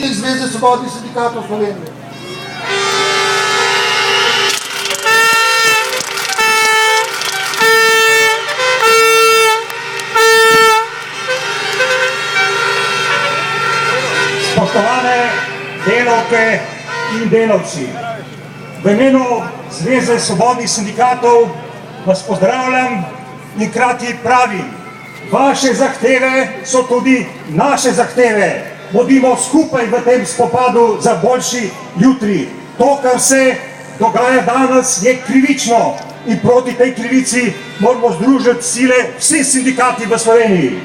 predsednik Zveze svobodnih sindikatov Slovenije. Spoštovane delavke in delavci, v imenu Zveze svobodnih sindikatov vas pozdravljam in hkrati pravim, vaše zahteve so tudi naše zahteve. Bodimo skupaj v tem spopadu za boljši jutri. To, kar se dogaja danes, je krivično in proti tej krivici moramo združiti sile vsi sindikati v Sloveniji.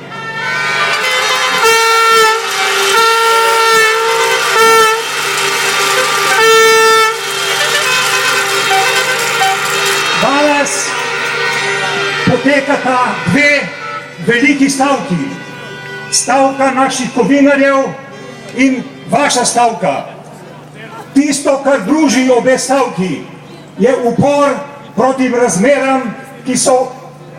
Danes potekata dve veliki stavki. Stavka naših kovinarjev in vaša stavka. Tisto, kar druži obe stavki, je upor proti razmeram, ki so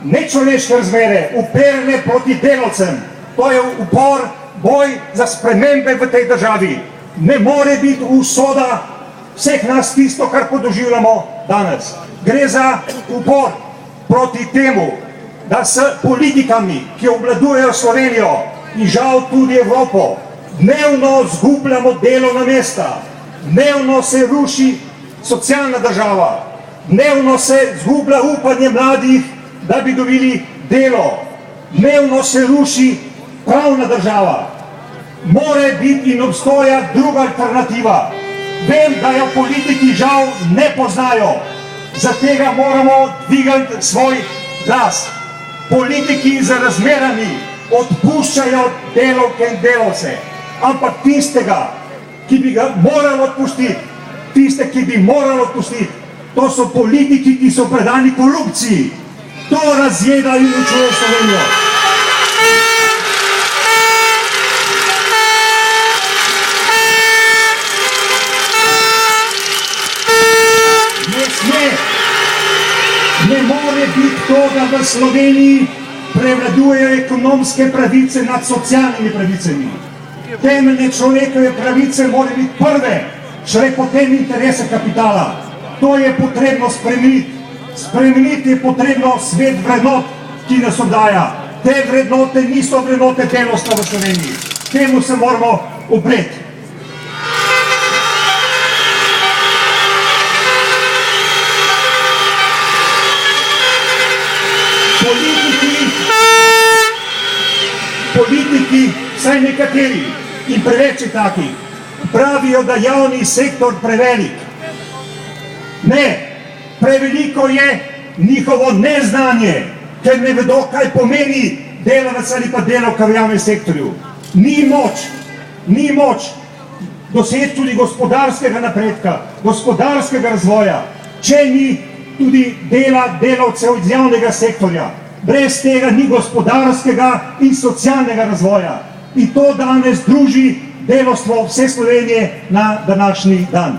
nečloveške razmere, uperjene proti delavcem. To je upor, boj za spremembe v tej državi. Ne more biti usoda vseh nas tisto, kar podoživljamo danes. Gre za upor proti temu, da s politikami, ki obvladujejo Slovenijo in žal tudi Evropo, dnevno zgubljamo delovna mesta, dnevno se ruši socialna država, dnevno se zgublja upanje mladih, da bi dobili delo, dnevno se ruši pravna država. More biti in obstoja druga alternativa. Vem, da jo politiki žal ne poznajo, zato moramo dvigati svoj glas. Politiki za razmerami odpuščajo delavke in delavce, ampak tistega, ki bi ga morali odpustiti, to so politiki, ki so predani korupciji. To razjeda in uničuje Slovenijo. Ne more biti to, da v Sloveniji prevladujejo ekonomske pravice nad socialnimi pravicami. Temeljne človekove pravice morajo biti prve, šele potem interese kapitala. To je potrebno spremeniti. Spremeniti je potrebno svet vrednot, ki nas obdaja. Te vrednote niso vrednote delavstva v Sloveniji. Temu se moramo upreti. Politiki, vsaj nekateri, in preveč je takih, pravijo, da javni sektor prevelik. Ne, preveliko je njihovo neznanje, ker ne vedo, kaj pomeni delavec ali pa delavka v javnem sektorju. Ni moč doseči tudi gospodarskega napredka, gospodarskega razvoja, če ni tudi dela delavcev iz javnega sektorja. Brez tega ni gospodarskega in socialnega razvoja. In to danes druži delavstvo vse Slovenije na današnji dan.